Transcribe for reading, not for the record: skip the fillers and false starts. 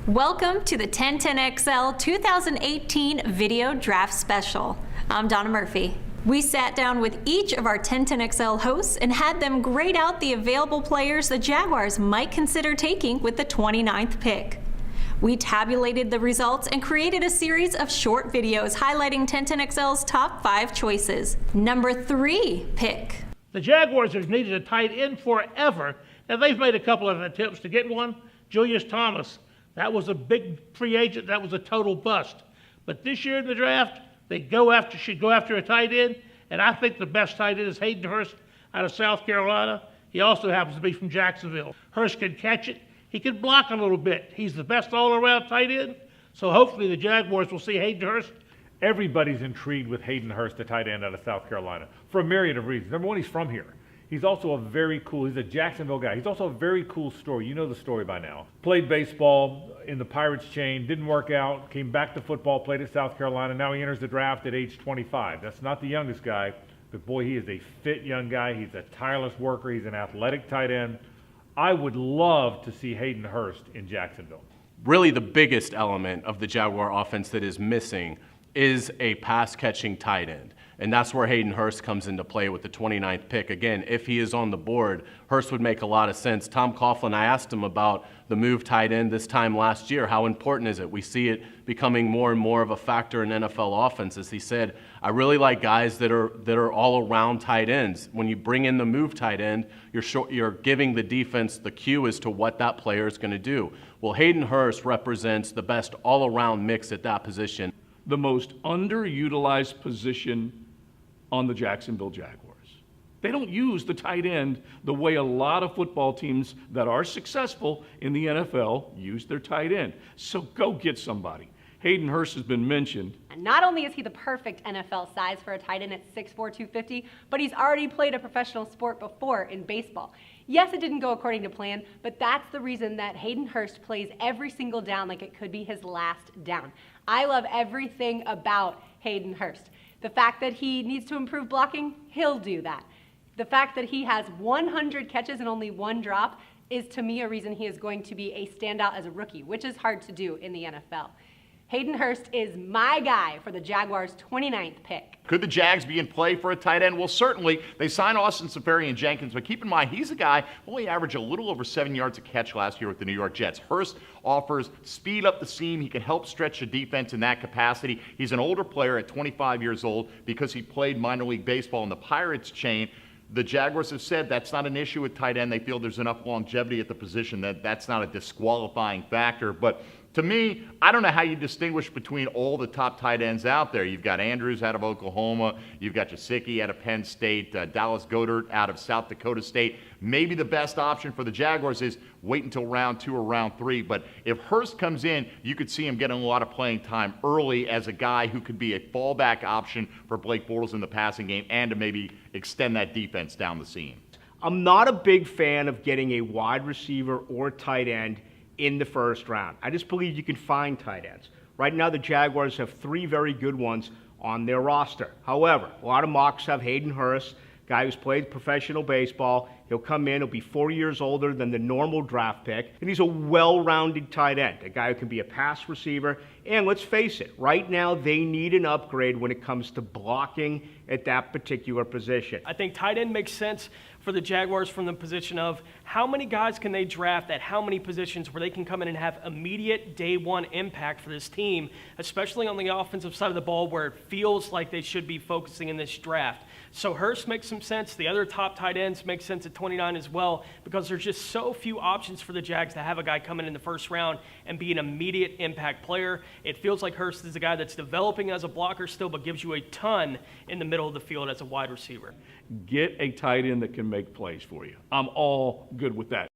Welcome to the 1010XL 2018 Video Draft Special. I'm Donna Murphy. We sat down with each of our 1010XL hosts and had them grade out the available players the Jaguars might consider taking with the 29th pick. We tabulated the results and created a series of short videos highlighting 1010XL's top 5 choices. Number 3 pick. The Jaguars have needed a tight end forever, and they've made a couple of attempts to get one. Julius Thomas, that was a big free agent. That was a total bust. But this year in the draft, they should go after a tight end, and I think the best tight end is Hayden Hurst out of South Carolina. He also happens to be from Jacksonville. Hurst can catch it. He can block a little bit. He's the best all-around tight end. So hopefully the Jaguars will see Hayden Hurst. Everybody's intrigued with Hayden Hurst, the tight end out of South Carolina, for a myriad of reasons. Number one, he's from here. He's also he's a Jacksonville guy. He's also a very cool story. You know the story by now. Played baseball in the Pirates chain, didn't work out, came back to football, played at South Carolina. Now he enters the draft at age 25. That's not the youngest guy, but boy, he is a fit young guy. He's a tireless worker. He's an athletic tight end. I would love to see Hayden Hurst in Jacksonville. Really the biggest element of the Jaguar offense that is missing is a pass-catching tight end. And that's where Hayden Hurst comes into play with the 29th pick. Again, if he is on the board, Hurst would make a lot of sense. Tom Coughlin, I asked him about the move tight end this time last year. How important is it? We see it becoming more and more of a factor in NFL offenses. He said, I really like guys that are all around tight ends. When you bring in the move tight end, you're giving the defense the cue as to what that player is going to do. Well, Hayden Hurst represents the best all-around mix at that position. The most underutilized position on the Jacksonville Jaguars. They don't use the tight end the way a lot of football teams that are successful in the NFL use their tight end. So go get somebody. Hayden Hurst has been mentioned. And not only is he the perfect NFL size for a tight end at 6'4", 250, but he's already played a professional sport before in baseball. Yes, it didn't go according to plan, but that's the reason that Hayden Hurst plays every single down like it could be his last down. I love everything about Hayden Hurst. The fact that he needs to improve blocking, he'll do that. The fact that he has 100 catches and only 1 drop is, to me, a reason he is going to be a standout as a rookie, which is hard to do in the NFL. Hayden Hurst is my guy for the Jaguars' 29th pick. Could the Jags be in play for a tight end? Well, certainly. They signed Austin Seferian-Jenkins, but keep in mind, he's a guy who only averaged a little over 7 yards a catch last year with the New York Jets. Hurst offers speed up the seam. He can help stretch the defense in that capacity. He's an older player at 25 years old because he played minor league baseball in the Pirates chain. The Jaguars have said that's not an issue with tight end. They feel there's enough longevity at the position that that's not a disqualifying factor. But to me, I don't know how you distinguish between all the top tight ends out there. You've got Andrews out of Oklahoma. You've got Jasicki out of Penn State. Dallas Goedert out of South Dakota State. Maybe the best option for the Jaguars is wait until round 2 or round 3. But if Hurst comes in, you could see him getting a lot of playing time early as a guy who could be a fallback option for Blake Bortles in the passing game and to maybe extend that defense down the seam. I'm not a big fan of getting a wide receiver or tight end in the first round. I just believe you can find tight ends. Right now, the Jaguars have 3 very good ones on their roster. However, a lot of mocks have Hayden Hurst, guy who's played professional baseball. He'll come in, he'll be 4 years older than the normal draft pick, and he's a well-rounded tight end, a guy who can be a pass receiver. And let's face it, right now they need an upgrade when it comes to blocking at that particular position. I think tight end makes sense for the Jaguars from the position of how many guys can they draft at how many positions where they can come in and have immediate day one impact for this team, especially on the offensive side of the ball where it feels like they should be focusing in this draft. So Hurst makes some sense. The other top tight ends make sense at 29 as well because there's just so few options for the Jags to have a guy come in the first round and be an immediate impact player. It feels like Hurst is a guy that's developing as a blocker still but gives you a ton in the middle of the field as a wide receiver. Get a tight end that can make plays for you. I'm all good with that.